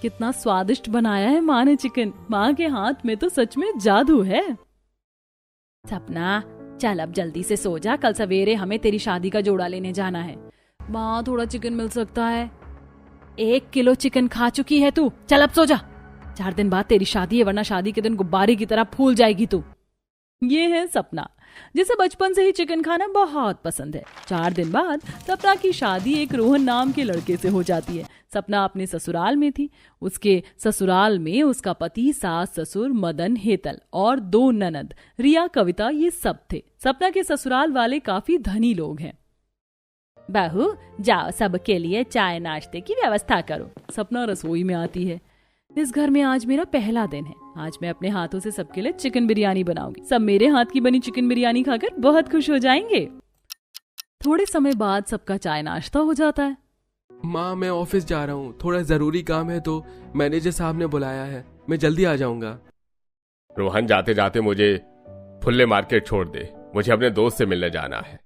कितना स्वादिष्ट बनाया है माँ ने चिकन। माँ के हाथ में तो सच में जादू है। सपना चल अब जल्दी से सो जा, कल सवेरे हमें तेरी शादी का जोड़ा लेने जाना है। माँ थोड़ा चिकन मिल सकता है? 1 किलो चिकन खा चुकी है तू, चल अब सो जा। 4 दिन बाद तेरी शादी है, वरना शादी के दिन गुब्बारे की तरह फूल जाएगी तू। ये है सपना, जिसे बचपन से ही चिकन खाना बहुत पसंद है। 4 दिन बाद सपना की शादी एक रोहन नाम के लड़के से हो जाती है। सपना अपने ससुराल में थी। उसके ससुराल में उसका पति, सास ससुर मदन, हेतल और 2 ननद रिया, कविता, ये सब थे। सपना के ससुराल वाले काफी धनी लोग हैं। बहू जाओ, सबके लिए चाय नाश्ते की व्यवस्था करो। सपना रसोई में आती है। इस घर में आज मेरा पहला दिन है। आज मैं अपने हाथों से सबके लिए चिकन बिरयानी बनाऊंगी। सब मेरे हाथ की बनी चिकन बिरयानी खाकर बहुत खुश हो जाएंगे। थोड़े समय बाद सबका चाय नाश्ता हो जाता है। माँ मैं ऑफिस जा रहा हूँ, थोड़ा जरूरी काम है तो मैनेजर साहब ने बुलाया है, मैं जल्दी आ जाऊंगा। रोहन जाते जाते मुझे फुल्ले मार्केट छोड़ दे, मुझे अपने दोस्त से मिलने जाना है।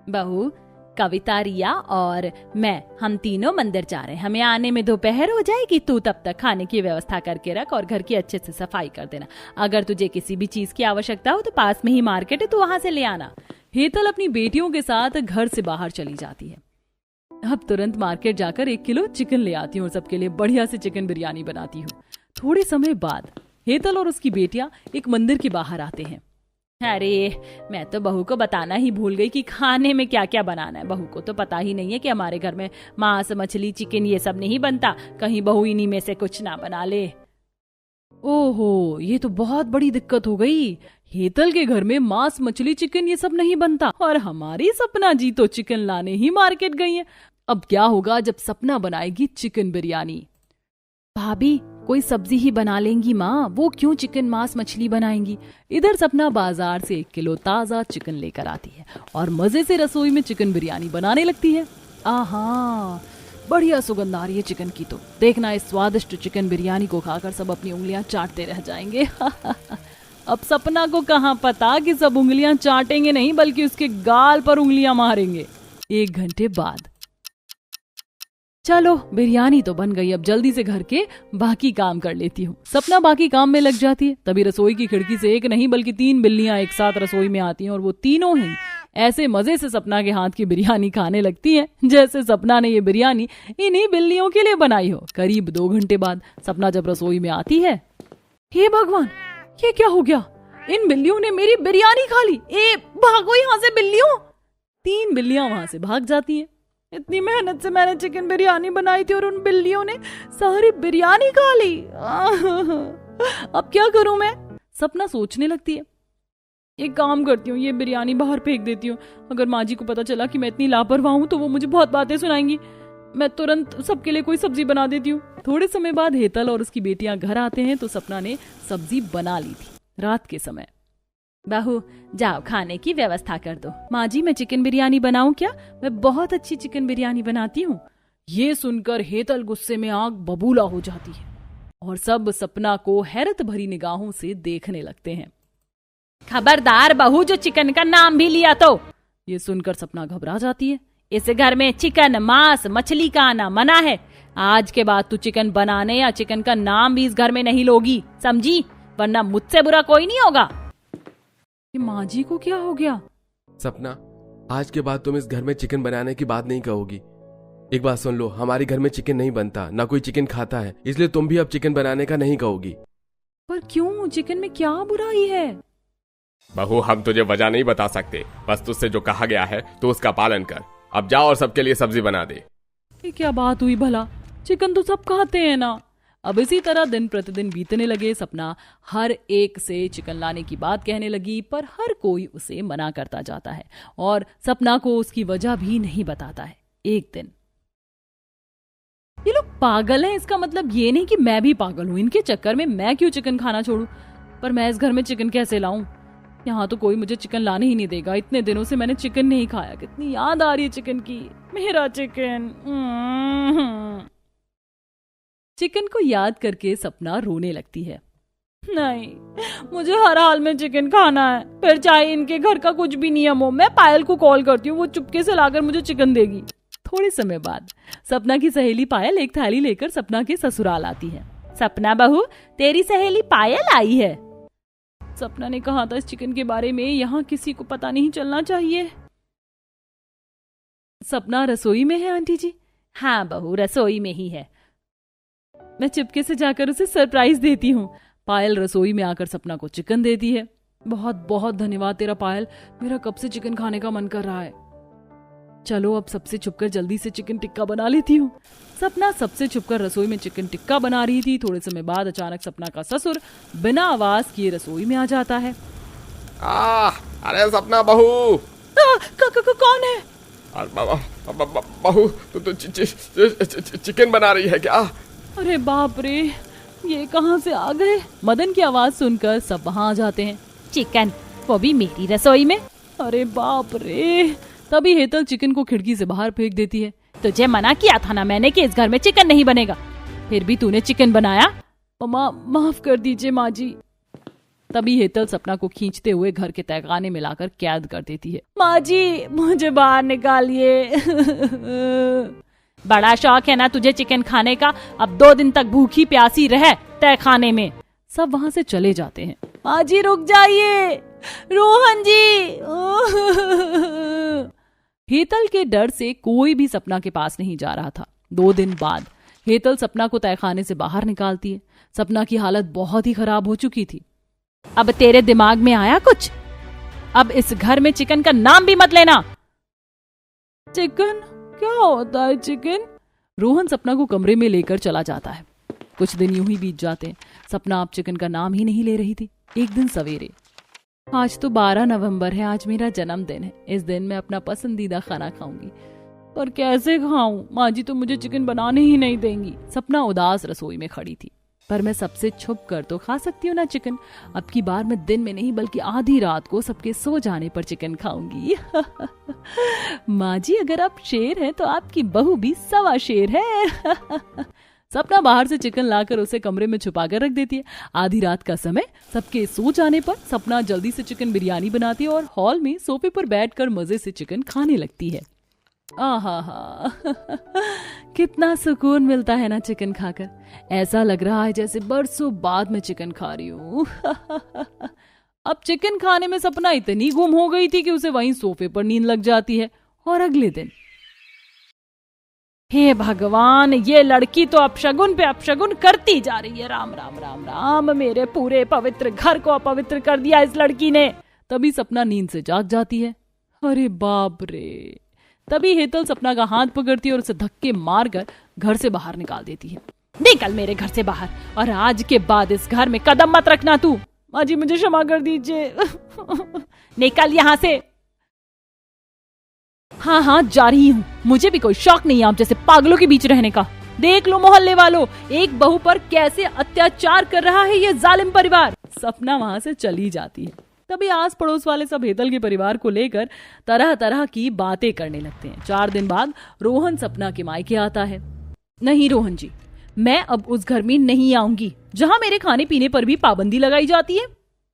बहू, कविता, रिया और मैं, हम तीनों मंदिर जा रहे हैं। हमें आने में दोपहर हो जाएगी। तू तब तक खाने की व्यवस्था करके रख और घर की अच्छे से सफाई कर देना। अगर तुझे किसी भी चीज की आवश्यकता हो तो पास में ही मार्केट है, तू वहां से ले आना। हेतल अपनी बेटियों के साथ घर से बाहर चली जाती है। अब तुरंत मार्केट जाकर 1 किलो चिकन ले आती हूँ और सबके लिए बढ़िया से चिकन बिरयानी बनाती हूँ। थोड़े समय बाद हेतल और उसकी बेटियां एक मंदिर के बाहर आते हैं। अरे मैं तो बहू को बताना ही भूल गई कि खाने में क्या क्या बनाना है। बहू को तो पता ही नहीं है कि हमारे घर में मांस, मछली, चिकन ये सब नहीं बनता। कहीं बहू इन्हीं में से कुछ ना बना ले। ओहो, ये तो बहुत बड़ी दिक्कत हो गई। हेतल के घर में मांस, मछली, चिकन ये सब नहीं बनता और हमारी सपना जी तो चिकन लाने ही मार्केट गई है। अब क्या होगा जब सपना बनाएगी चिकन बिरयानी? भाभी कोई सब्जी ही बना लेंगी माँ, वो क्यों चिकन, मांस, मछली बनाएंगी? इधर सपना बाजार से 1 किलो ताजा चिकन लेकर आती है और मजे से रसोई में चिकन बिरयानी बनाने लगती है। आहा, बढ़िया सुगंध आ रही है चिकन की। तो देखना, इस स्वादिष्ट चिकन बिरयानी को खाकर सब अपनी उंगलियां चाटते रह जाएंगे। अब सपना को कहाँ पता कि सब उंगलियां चाटेंगे नहीं बल्कि उसके गाल पर उंगलियां मारेंगे। 1 घंटे बाद, चलो बिरयानी तो बन गई, अब जल्दी से घर के बाकी काम कर लेती हूँ। सपना बाकी काम में लग जाती है। तभी रसोई की खिड़की से 1 नहीं बल्कि 3 बिल्लियां एक साथ रसोई में आती हैं और वो तीनों ही ऐसे मजे से सपना के हाथ की बिरयानी खाने लगती हैं जैसे सपना ने ये बिरयानी इन्हीं बिल्लियों के लिए बनाई हो। करीब 2 घंटे बाद सपना जब रसोई में आती है, हे भगवान, ये क्या हो गया? इन बिल्लियों ने मेरी बिरयानी खा ली। ए भागो यहाँ से बिल्लियों। 3 बिल्लियां वहां से भाग जाती हैं। इतनी मेहनत से मैंने चिकन बिरयानी बनाई थी और उन बिल्लियों ने सारी बिरयानी खा ली। अब क्या करूं मैं? सपना सोचने लगती है। एक काम करती हूँ, ये बिरयानी बाहर फेंक देती हूँ। अगर माँ जी को पता चला कि मैं इतनी लापरवाह हूँ तो वो मुझे बहुत बातें सुनाएंगी। मैं तुरंत सबके लिए कोई सब्जी बना देती हूँ। थोड़े समय बाद हेतल और उसकी बेटियां घर आते हैं तो सपना ने सब्जी बना ली थी रात के समय। बहू जाओ खाने की व्यवस्था कर दो। माँ जी मैं चिकन बिरयानी बनाऊं क्या? मैं बहुत अच्छी चिकन बिरयानी बनाती हूँ। ये सुनकर हेतल गुस्से में आग बबूला हो जाती है और सब सपना को हैरत भरी निगाहों से देखने लगते हैं। खबरदार बहू, जो चिकन का नाम भी लिया तो। ये सुनकर सपना घबरा जाती है। इस घर में चिकन, मांस, मछली का आना मना है। आज के बाद तू चिकन बनाने या चिकन का नाम भी इस घर में नहीं लोगी, समझी? वरना मुझसे बुरा कोई नहीं होगा। माँ जी को क्या हो गया? सपना, आज के बाद तुम इस घर में चिकन बनाने की बात नहीं कहोगी। एक बात सुन लो, हमारे घर में चिकन नहीं बनता, ना कोई चिकन खाता है, इसलिए तुम भी अब चिकन बनाने का नहीं कहोगी। पर क्यों? चिकन में क्या बुराई है? बहू हम तुझे वजह नहीं बता सकते, बस तुझसे जो कहा गया है तो उसका पालन कर। अब जाओ और सबके लिए सब्जी बना दे। ये क्या बात हुई भला? चिकन तो सब खाते हैं ना। अब इसी तरह दिन प्रतिदिन बीतने लगे। सपना हर एक से चिकन लाने की बात कहने लगी पर हर कोई उसे मना करता जाता है और सपना को उसकी वजह भी नहीं बताता है। एक दिन, ये लोग पागल हैं, इसका मतलब ये नहीं कि मैं भी पागल हूं। इनके चक्कर में मैं क्यों चिकन खाना छोड़ूं? पर मैं इस घर में चिकन कैसे लाऊं? यहाँ तो कोई मुझे चिकन लाने ही नहीं देगा। इतने दिनों से मैंने चिकन नहीं खाया। कितनी याद आ रही है चिकन की, मेरा चिकन। चिकन को याद करके सपना रोने लगती है। नहीं, मुझे हर हाल में चिकन खाना है, फिर चाहे इनके घर का कुछ भी नियम हो। मैं पायल को कॉल करती हूँ, वो चुपके से लाकर मुझे चिकन देगी। थोड़े समय बाद सपना की सहेली पायल एक थाली लेकर सपना के ससुराल आती है। सपना बहू, तेरी सहेली पायल आई है। सपना ने कहा था इस चिकन के बारे में यहाँ किसी को पता नहीं चलना चाहिए। सपना रसोई में है आंटी जी? हाँ बहू, रसोई में ही है। मैं चुपके से जाकर उसे सरप्राइज देती हूँ। पायल रसोई में आकर सपना को चिकन देती है। बहुत बहुत धन्यवाद तेरा पायल, मेरा कब से चिकन खाने का मन कर रहा है। चलो अब सबसे छुपकर जल्दी से चिकन टिक्का बना लेती हूँ। सपना सबसे छुपकर रसोई में चिकन टिक्का बना रही थी। थोड़े समय बाद अचानक सपना का ससुर बिना आवाज किए रसोई में आ जाता है। अरे सपना बहू। कौन है? बहू तो चिकन बना रही है क्या? अरे बाप रे, ये कहाँ से आ गए? मदन की आवाज सुनकर सब वहाँ आ जाते हैं। चिकन, वो भी मेरी रसोई में? अरे बाप रे। तभी हेतल चिकन को खिड़की से बाहर फेंक देती है। तुझे मना किया था ना मैंने कि इस घर में चिकन नहीं बनेगा, फिर भी तूने चिकन बनाया। माफ कर दीजिए माँ जी। तभी हेतल सपना को खींचते हुए घर के तहखाने में लाकर कैद कर देती है। माँ जी, मुझे बाहर निकालिए। बड़ा शौक है ना तुझे चिकन खाने का, अब 2 दिन तक भूखी प्यासी रह तहखाने में। सब वहाँ से चले जाते हैं। माँ जी रुक जाइए, रोहन जी। हेतल के डर से कोई भी सपना के पास नहीं जा रहा था। 2 दिन बाद हेतल सपना को तहखाने से बाहर निकालती है। सपना की हालत बहुत ही खराब हो चुकी थी। अब तेरे दिमाग में आया कुछ? अब इस घर में चिकन का नाम भी मत लेना। चिकन? क्या होता है चिकन? रोहन सपना को कमरे में लेकर चला जाता है। कुछ दिन यूं ही बीत जाते हैं। सपना अब चिकन का नाम ही नहीं ले रही थी। एक दिन सवेरे, आज तो 12 नवंबर है, आज मेरा जन्मदिन है। इस दिन मैं अपना पसंदीदा खाना खाऊंगी, पर कैसे खाऊं? माँ जी तो मुझे चिकन बनाने ही नहीं देंगी। सपना उदास रसोई में खड़ी थी। पर मैं सबसे छुप कर तो खा सकती हूँ ना चिकन। अब की बार मैं दिन में नहीं बल्कि आधी रात को सबके सो जाने पर चिकन खाऊंगी। माँ जी, अगर आप शेर हैं तो आपकी बहू भी 1.25 शेर है। सपना बाहर से चिकन लाकर उसे कमरे में छुपा कर रख देती है। आधी रात का समय, सबके सो जाने पर सपना जल्दी से चिकन बिरयानी बनाती है और हॉल में सोफे पर बैठकर मजे से चिकन खाने लगती है। आहा, कितना सुकून मिलता है ना चिकन खाकर। ऐसा लग रहा है जैसे बरसों बाद मैं चिकन खा रही हूँ। अब चिकन खाने में सपना इतनी गुम हो गई थी कि उसे वहीं सोफे पर नींद लग जाती है। और अगले दिन, हे भगवान, ये लड़की तो अपशगुन पे अपशगुन करती जा रही है। राम राम राम राम, मेरे पूरे पवित्र घर को अपवित्र कर दिया इस लड़की ने। तभी सपना नींद से जाग जाती है। अरे बाप रे। तभी हेतल सपना का हाथ पकड़ती है और उसे धक्के मारकर घर से बाहर निकाल देती है। निकल मेरे घर से बाहर, और आज के बाद इस घर में कदम मत रखना तू। माँ जी मुझे क्षमा कर दीजिए। निकल यहाँ से। हाँ, जा रही हूँ। मुझे भी कोई शौक नहीं है आप जैसे पागलों के बीच रहने का। देख लो मोहल्ले वालों, एक बहू पर कैसे अत्याचार कर रहा है ये जालिम परिवार। सपना वहां से चली जाती है। तभी आस पड़ोस वाले सब हेतल के परिवार को लेकर तरह तरह की बातें करने लगते हैं। 4 दिन बाद रोहन सपना के मायके आता है। नहीं रोहन जी, मैं अब उस घर में नहीं आऊंगी जहां मेरे खाने पीने पर भी पाबंदी लगाई जाती है।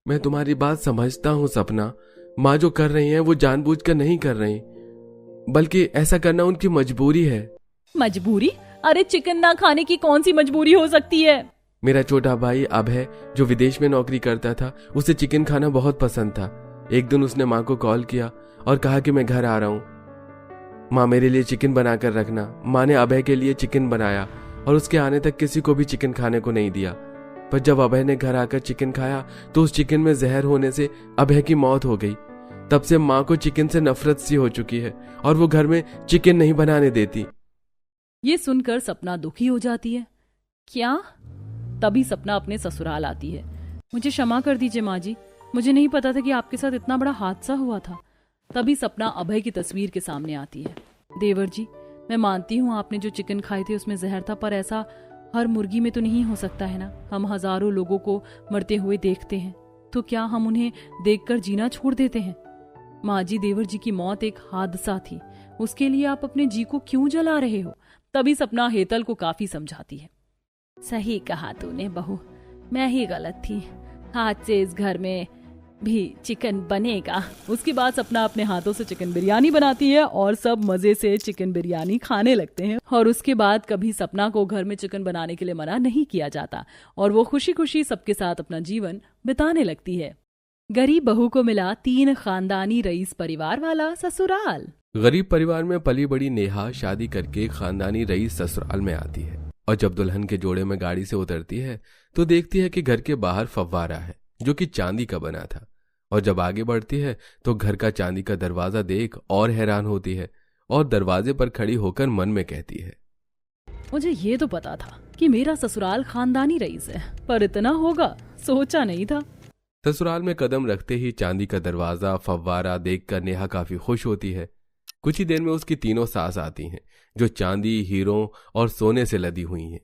मैं तुम्हारी बात समझता हूँ सपना। माँ जो कर रही हैं वो जानबूझकर नहीं कर रही, बल्कि ऐसा करना उनकी मजबूरी है। मजबूरी? अरे चिकन ना खाने की कौन सी मजबूरी हो सकती है? मेरा छोटा भाई अभय जो विदेश में नौकरी करता था, उसे चिकन खाना बहुत पसंद था। एक दिन उसने माँ को कॉल किया और कहा कि मैं घर आ रहा हूँ, माँ मेरे लिए चिकन बना कर रखना। माँ ने अभय के लिए चिकन बनाया और उसके आने तक किसी को भी चिकन खाने को नहीं दिया। पर जब अभय ने घर आकर चिकन खाया तो उस चिकन में जहर होने से अभय की मौत हो गई। तब से माँ को चिकन से नफरत सी हो चुकी है और वो घर में चिकन नहीं बनाने देती। ये सुनकर सपना दुखी हो जाती है। क्या? तभी सपना अपने ससुराल आती है। मुझे क्षमा कर दीजिए माँ जी, मुझे नहीं पता था कि आपके साथ इतना बड़ा हादसा हुआ था। तभी सपना अभय की तस्वीर के सामने आती है। देवर जी, मैं मानती हूँ आपने जो चिकन खाए थे उसमें जहर था, पर ऐसा हर मुर्गी में तो नहीं हो सकता है ना। हम हजारों लोगों को मरते हुए देखते हैं, तो क्या हम उन्हें देखकर जीना छोड़ देते हैं? माँ जी, देवर जी की मौत एक हादसा थी, उसके लिए आप अपने जी को क्यों जला रहे हो? तभी सपना हेतल को काफी समझाती है। सही कहा तूने बहू, मैं ही गलत थी। आज से इस घर में भी चिकन बनेगा। उसके बाद सपना अपने हाथों से चिकन बिरयानी बनाती है और सब मजे से चिकन बिरयानी खाने लगते हैं। और उसके बाद कभी सपना को घर में चिकन बनाने के लिए मना नहीं किया जाता और वो खुशी खुशी सबके साथ अपना जीवन बिताने लगती है। गरीब बहू को मिला 3 खानदानी रईस परिवार वाला ससुराल। गरीब परिवार में पली बड़ी नेहा शादी करके खानदानी रईस ससुराल में आती है और जब दुल्हन के जोड़े में गाड़ी से उतरती है तो देखती है कि घर के बाहर फव्वारा है जो कि चांदी का बना था। और जब आगे बढ़ती है तो घर का चांदी का दरवाजा देख और हैरान होती है और दरवाजे पर खड़ी होकर मन में कहती है, मुझे ये तो पता था कि मेरा ससुराल खानदानी रईस है, पर इतना होगा सोचा नहीं था। ससुराल में कदम रखते ही चांदी का दरवाजा फव्वारा देखकर नेहा काफी खुश होती है। कुछ ही देर में उसकी तीनों सास आती हैं जो चांदी, हीरों और सोने से लदी हुई हैं।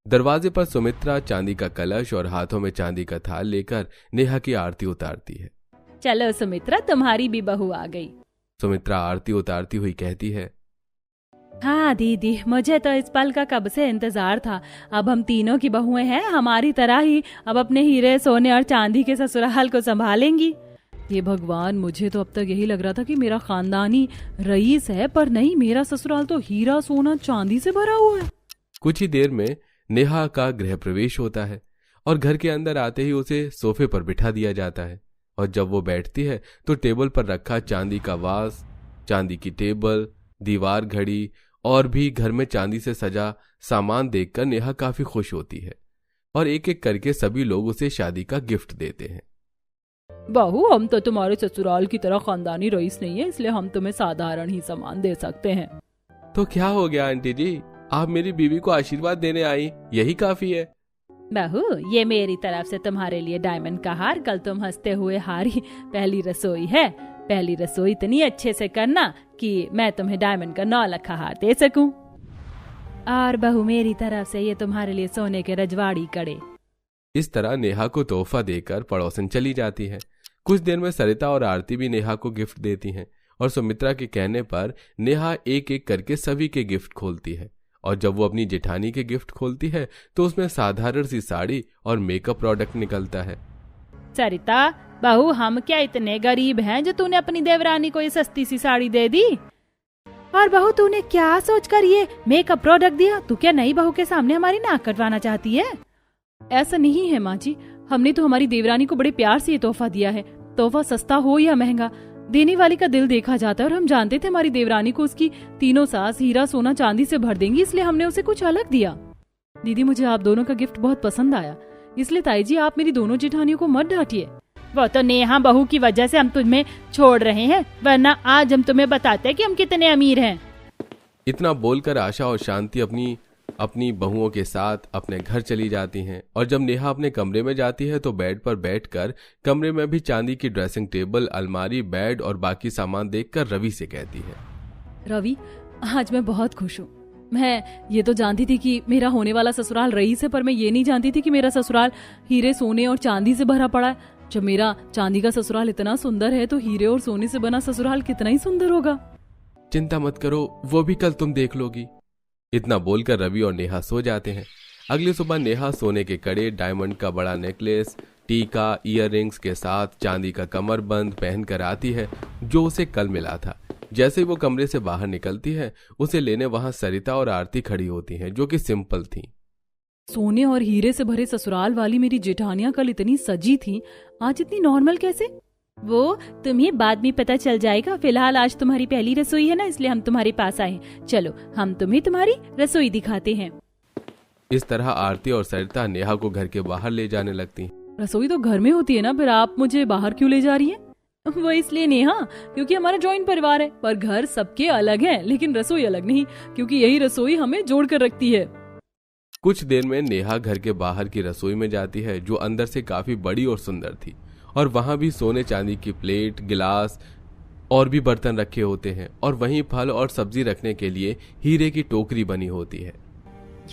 दरवाजे पर सुमित्रा चांदी का कलश और हाथों में चांदी का थाल लेकर नेहा की आरती उतारती है। चलो सुमित्रा, तुम्हारी भी बहू आ गई। सुमित्रा आरती उतारती हुई कहती है, हाँ दीदी, मुझे तो इस पल का कब से इंतजार था। अब हम तीनों की बहुएं हैं, हमारी तरह ही अब अपने हीरे, सोने और चांदी के ससुराल को संभालेंगी। ये भगवान, मुझे तो अब तक यही लग रहा था कि मेरा खानदानी रईस है, पर नहीं, मेरा ससुराल तो हीरा, सोना, चांदी से भरा हुआ है। कुछ ही देर में नेहा का गृह प्रवेश होता है और घर के अंदर आते ही उसे सोफे पर बिठा दिया जाता है और जब वो बैठती है तो टेबल पर रखा चांदी का वास, चांदी की टेबल, दीवार घड़ी और भी घर में चांदी से सजा सामान देखकर नेहा काफी खुश होती है और एक एक करके सभी लोग उसे शादी का गिफ्ट देते हैं। बहू, हम तो तुम्हारे ससुराल की तरह खानदानी रईस नहीं है, इसलिए हम तुम्हें साधारण ही सामान दे सकते हैं। तो क्या हो गया आंटी जी, आप मेरी बीवी को आशीर्वाद देने आई, यही काफी है। बहू, ये मेरी तरफ से तुम्हारे लिए डायमंड का हार, कल तुम हंसते हुए हारी पहली रसोई है। पहली रसोई इतनी अच्छे से करना कि मैं तुम्हें डायमंड का 9 लाख का हार दे सकूं। और बहू, मेरी तरफ से ये तुम्हारे लिए सोने के रजवाड़ी कड़े। इस तरह नेहा को तोहफा देकर पड़ोसन चली जाती है। कुछ देर में सरिता और आरती भी नेहा को गिफ्ट देती हैं और सुमित्रा के कहने पर नेहा एक एक करके सभी के गिफ्ट खोलती है और जब वो अपनी जेठानी के गिफ्ट खोलती है तो उसमें साधारण सी साड़ी और मेकअप प्रोडक्ट निकलता है। सरिता, बहू, हम क्या इतने गरीब हैं जो तूने अपनी देवरानी को ये सस्ती सी साड़ी दे दी? और बहू, तूने क्या सोचकर ये मेकअप प्रोडक्ट दिया? तू क्या नई बहू के सामने हमारी नाक कटवाना चाहती है? ऐसा नहीं है माँ जी, हमने तो हमारी देवरानी को बड़े प्यार से ये तोहफा दिया है। तोहफा सस्ता हो या महंगा, देने वाले का दिल देखा जाता है और हम जानते थे हमारी देवरानी को उसकी तीनों सास हीरा, सोना, चांदी से भर देंगी, इसलिए हमने उसे कुछ अलग दिया। दीदी, मुझे आप दोनों का गिफ्ट बहुत पसंद आया, इसलिए ताई जी आप मेरी दोनों जेठानियों को मत डांटिए। वो तो नेहा बहू की वजह से हम तुम्हें छोड़ रहे हैं, वरना आज हम तुम्हें बताते कि हम कितने अमीर हैं। इतना बोलकर आशा और शांति अपनी बहुओं के साथ अपने घर चली जाती हैं और जब नेहा अपने कमरे में जाती है तो बेड पर बैठकर कमरे में भी चांदी की ड्रेसिंग टेबल, अलमारी, बेड और बाकी सामान देखकर रवि से कहती है, रवि, आज मैं बहुत खुश हूँ। मैं ये तो जानती थी कि मेरा होने वाला ससुराल रईस है, पर मैं ये नहीं जानती थी कि मेरा ससुराल हीरे, सोने और चांदी से भरा पड़ा है। जब मेरा चांदी का ससुराल इतना सुंदर है तो हीरे और सोने से बना ससुराल कितना ही सुंदर होगा। चिंता मत करो, वो भी कल तुम देख लोगी। इतना बोलकर रवि और नेहा सो जाते हैं। अगली सुबह नेहा सोने के कड़े, डायमंड का बड़ा नेकलेस, टीका, ईयररिंग्स के साथ चांदी का कमरबंद पहनकर आती है जो उसे कल मिला था। जैसे ही वो कमरे से बाहर निकलती है उसे लेने वहां सरिता और आरती खड़ी होती हैं जो कि सिंपल थीं। सोने और हीरे से भरे ससुराल वाली मेरी जेठानियां कल इतनी सजी थीं, आज इतनी नॉर्मल कैसे? वो तुम्हें बाद में पता चल जाएगा। फिलहाल आज तुम्हारी पहली रसोई है ना, इसलिए हम तुम्हारे पास आए। चलो हम तुम्हें तुम्हारी रसोई दिखाते हैं। इस तरह आरती और सरिता नेहा को घर के बाहर ले जाने लगती। रसोई तो घर में होती है ना, फिर आप मुझे बाहर क्यों ले जा रही हैं? वो इसलिए नेहा, क्योंकि हमारा जॉइंट परिवार है, पर घर सबके अलग है, लेकिन रसोई अलग नहीं, क्योंकि यही रसोई हमें जोड़ कर रखती है। कुछ देर में नेहा घर के बाहर की रसोई में जाती है जो अंदर से काफी बड़ी और सुंदर थी और वहां भी सोने चांदी की प्लेट, गिलास और भी बर्तन रखे होते हैं और वहीं फल और सब्जी रखने के लिए हीरे की टोकरी बनी होती है।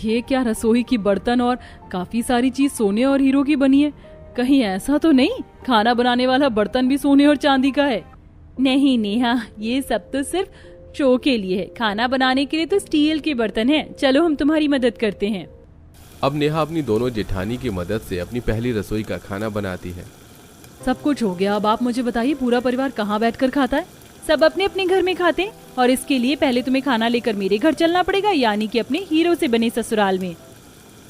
ये क्या, रसोई की बर्तन और काफी सारी चीज सोने और हीरो की बनी है? कहीं ऐसा तो नहीं खाना बनाने वाला बर्तन भी सोने और चांदी का है? नहीं नेहा, ये सब तो सिर्फ शो के लिए है, खाना बनाने के लिए तो स्टील के बर्तन हैं। चलो हम तुम्हारी मदद करते हैं। अब नेहा अपनी दोनों जेठानी की मदद से अपनी पहली रसोई का खाना बनाती है। सब कुछ हो गया, अब आप मुझे बताइए पूरा परिवार कहाँ बैठकर खाता है? सब अपने अपने घर में खाते हैं और इसके लिए पहले तुम्हें खाना लेकर मेरे घर चलना पड़ेगा, यानी कि अपने हीरो से बने ससुराल में।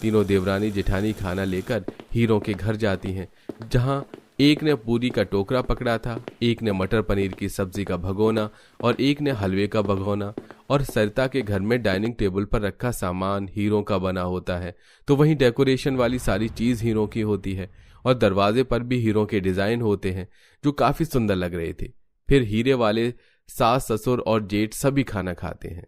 तीनों देवरानी जेठानी खाना लेकर हीरो के घर जाती हैं, जहां एक ने पूरी का टोकरा पकड़ा था, एक ने मटर पनीर की सब्जी का भगोना और एक ने हलवे का भगोना। और सरिता के घर में डाइनिंग टेबल पर रखा सामान हीरो का बना होता है, तो वहीं डेकोरेशन वाली सारी चीज हीरो की होती है और दरवाजे पर भी हीरो के डिजाइन होते हैं जो काफी सुंदर लग रहे थे। फिर हीरे वाले सास ससुर और जेठ सभी खाना खाते हैं।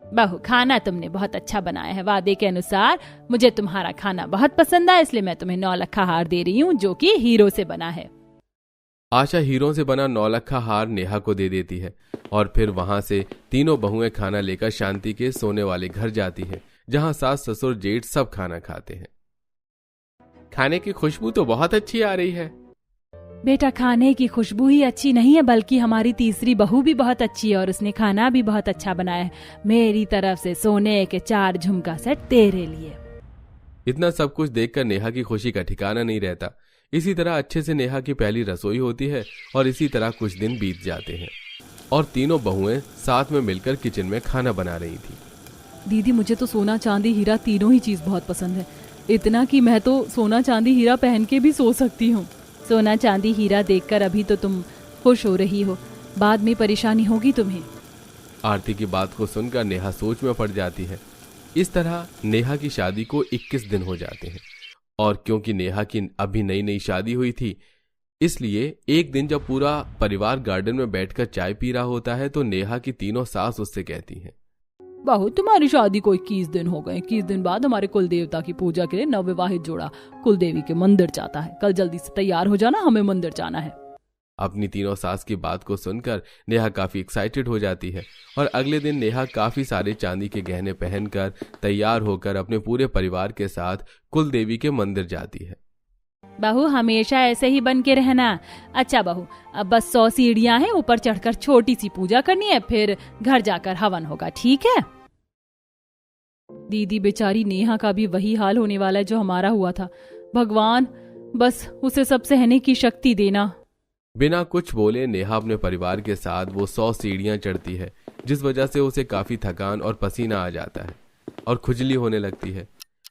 बहू, खाना तुमने बहुत अच्छा बनाया है। वादे के अनुसार मुझे तुम्हारा खाना बहुत पसंद आया, इसलिए मैं तुम्हें 9 लखा हार दे रही हूँ जो कि हीरो से बना है। आशा हीरो से बना 9 लखा हार नेहा को दे देती है और फिर वहां से तीनों बहुएं खाना लेकर शांति के सोने वाले घर जाती हैं, जहां सास ससुर जेठ सब खाना खाते हैं। खाने की खुशबू तो बहुत अच्छी आ रही है। बेटा, खाने की खुशबू ही अच्छी नहीं है, बल्कि हमारी तीसरी बहू भी बहुत अच्छी है और उसने खाना भी बहुत अच्छा बनाया है। मेरी तरफ से सोने के 4 झुमका सेट तेरे लिए। इतना सब कुछ देखकर नेहा की खुशी का ठिकाना नहीं रहता। इसी तरह अच्छे से नेहा की पहली रसोई होती है और इसी तरह कुछ दिन बीत जाते हैं और तीनों बहुएं साथ में मिलकर किचन में खाना बना रही थी। दीदी, मुझे तो सोना चांदी हीरा तीनों ही चीज बहुत पसंद है, इतना कि मैं तो सोना चांदी हीरा पहन के भी सो सकती हूँ। सोना चांदी हीरा देखकर अभी तो तुम खुश हो रही हो, बाद में परेशानी होगी तुम्हें। आरती की बात को सुनकर नेहा सोच में पड़ जाती है। इस तरह नेहा की शादी को 21 दिन हो जाते हैं और क्योंकि नेहा की अभी नई नई शादी हुई थी, इसलिए एक दिन जब पूरा परिवार गार्डन में बैठकर चाय पी रहा होता है तो नेहा की तीनों सास उससे कहती हैं, बहू, तुम्हारी शादी को 21 दिन हो गए। 21 दिन बाद हमारे कुल देवता की पूजा के लिए नवविवाहित जोड़ा कुल देवी के मंदिर जाता है। कल जल्दी से तैयार हो जाना, हमें मंदिर जाना है। अपनी तीनों सास की बात को सुनकर नेहा काफी एक्साइटेड हो जाती है और अगले दिन नेहा काफी सारे चांदी के गहने पहनकर तैयार होकर अपने पूरे परिवार के साथ कुल देवी के मंदिर जाती है। बहू, हमेशा ऐसे ही बन के रहना। अच्छा बहू, अब बस 100 सीढ़ियां हैं, ऊपर चढ़कर छोटी सी पूजा करनी है, फिर घर जाकर हवन होगा, ठीक है? दीदी, बेचारी नेहा का भी वही हाल होने वाला है जो हमारा हुआ था। भगवान, बस उसे सब सहने की शक्ति देना। बिना कुछ बोले नेहा अपने परिवार के साथ वो 100 सीढ़ियां चढ़ती है, जिस वजह से उसे काफी थकान और पसीना आ जाता है और खुजली होने लगती है।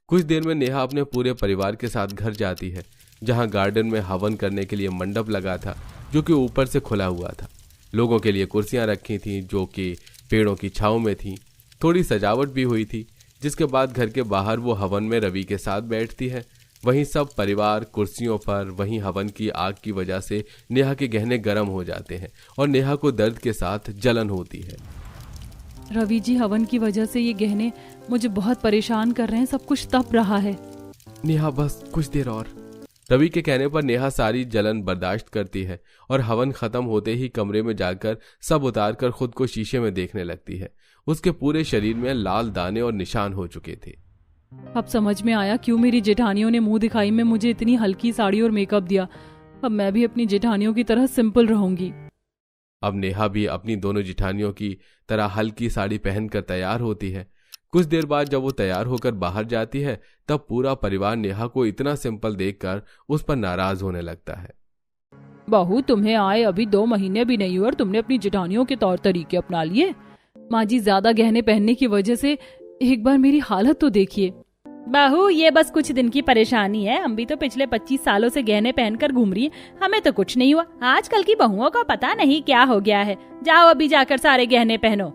कुछ देर में नेहा अपने पूरे परिवार के साथ घर जाती है, जहां गार्डन में हवन करने के लिए मंडप लगा था जो कि ऊपर से खुला हुआ था। लोगों के लिए कुर्सियां रखी थीं जो कि पेड़ों की छांव में थीं। थोड़ी सजावट भी हुई थी, जिसके बाद घर के बाहर वो हवन में रवि के साथ बैठती है। वहीं सब परिवार कुर्सियों पर, वहीं हवन की आग की वजह से नेहा के गहने गर्म हो जाते हैं और नेहा को दर्द के साथ जलन होती है। रवि जी, हवन की वजह से ये गहने मुझे बहुत परेशान कर रहे हैं, सब कुछ तप रहा है। नेहा, बस कुछ देर और। रवि के कहने पर नेहा सारी जलन बर्दाश्त करती है और हवन खत्म होते ही कमरे में जाकर सब उतारकर खुद को शीशे में देखने लगती है। उसके पूरे शरीर में लाल दाने और निशान हो चुके थे। अब समझ में आया क्यों मेरी जेठानियों ने मुंह दिखाई में मुझे इतनी हल्की साड़ी और मेकअप दिया। अब मैं भी अपनी जेठानियों की तरह सिंपल रहूंगी। अब नेहा भी अपनी दोनों जेठानियों की तरह हल्की साड़ी पहनकर तैयार होती है। कुछ देर बाद जब वो तैयार होकर बाहर जाती है, तब पूरा परिवार नेहा को इतना सिंपल देखकर उस पर नाराज होने लगता है। बहू, तुम्हें आए अभी 2 महीने भी नहीं हुए और तुमने अपनी जेठानियों के तौर तरीके अपना लिए। माँ जी, ज्यादा गहने पहनने की वजह से एक बार मेरी हालत तो देखिए। बहू, ये बस कुछ दिन की परेशानी है, हम भी तो पिछले 25 सालों से गहने पहनकर घूम रही हैं, हमें तो कुछ नहीं हुआ। आजकल की बहुओं का पता नहीं क्या हो गया है। जाओ अभी जाकर सारे गहने पहनो।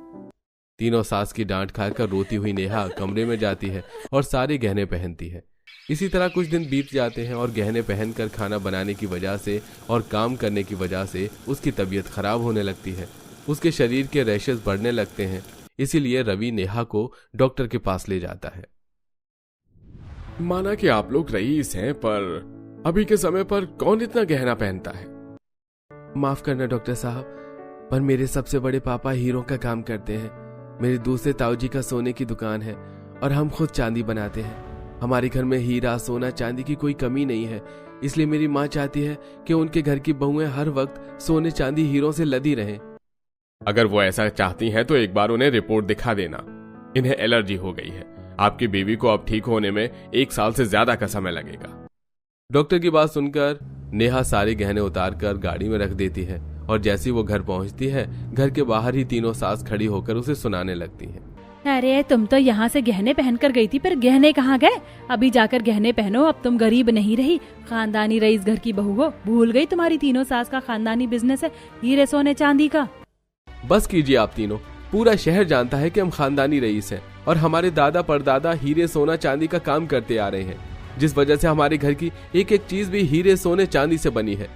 तीनों सास की डांट खाकर रोती हुई नेहा कमरे में जाती है और सारे गहने पहनती है। इसी तरह कुछ दिन बीत जाते हैं और गहने पहनकर खाना बनाने की वजह से और काम करने की वजह से उसकी तबीयत खराब होने लगती है। उसके शरीर के रैशेस बढ़ने लगते हैं। इसीलिए रवि नेहा को डॉक्टर के पास ले जाता है। माना कि आप लोग रईस हैं, पर अभी के समय पर कौन इतना गहना पहनता है? माफ करना डॉक्टर साहब, पर मेरे सबसे बड़े पापा हीरो का काम करते हैं। मेरे दूसरे ताऊजी का सोने की दुकान है और हम खुद चांदी बनाते हैं। हमारे घर में हीरा, सोना, चांदी की कोई कमी नहीं है। इसलिए मेरी माँ चाहती है कि उनके घर की बहुएं हर वक्त सोने, चांदी, हीरों से लदी रहें। अगर वो ऐसा चाहती हैं तो एक बार उन्हें रिपोर्ट दिखा देना। इन्हें एलर्जी हो गई है। आपकी बीवी को अब ठीक होने में 1 साल से ज्यादा का समय लगेगा। डॉक्टर की बात सुनकर नेहा सारे गहने उतार कर गाड़ी में रख देती है और जैसी वो घर पहुंचती है, घर के बाहर ही तीनों सास खड़ी होकर उसे सुनाने लगती हैं। अरे तुम तो यहाँ से गहने पहन कर गई थी, पर गहने कहाँ गए? अभी जाकर गहने पहनो, अब तुम गरीब नहीं रही, खानदानी रईस घर की बहू हो। भूल गई तुम्हारी तीनों सास का खानदानी बिजनेस है, हीरे सोने चांदी का। बस कीजिए आप तीनों, पूरा शहर जानता है कि हम खानदानी रईस हैं और हमारे दादा परदादा हीरे सोना चांदी का काम करते आ रहे हैं, जिस वजह से हमारे घर की एक एक चीज भी हीरे सोने चांदी से बनी है।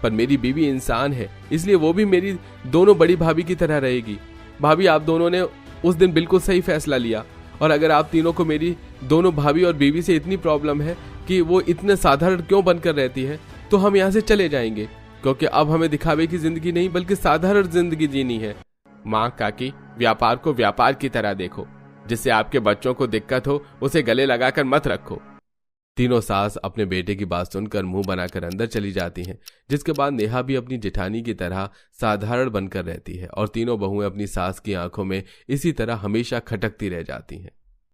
पर मेरी बीवी इंसान है, इसलिए वो भी मेरी दोनों बड़ी भाभी की तरह रहेगी। भाभी, आप दोनों ने उस दिन बिल्कुल सही फैसला लिया, और अगर आप तीनों को मेरी दोनों भाभी और बीवी से इतनी प्रॉब्लम है कि वो इतने साधारण क्यों बनकर रहती है, तो हम यहाँ से चले जाएंगे, क्योंकि अब हमें दिखावे की जिंदगी नहीं बल्कि साधारण जिंदगी जीनी है। माँ काकी, व्यापार को व्यापार की तरह देखो, जिससे आपके बच्चों को दिक्कत हो उसे गले लगाकर मत रखो। तीनों सास अपने बेटे की बात सुनकर मुंह बनाकर अंदर चली जाती हैं, जिसके बाद नेहा भी अपनी जेठानी की तरह साधारण बनकर रहती है और तीनों बहुएं अपनी सास की आंखों में इसी तरह हमेशा खटकती रह जाती हैं।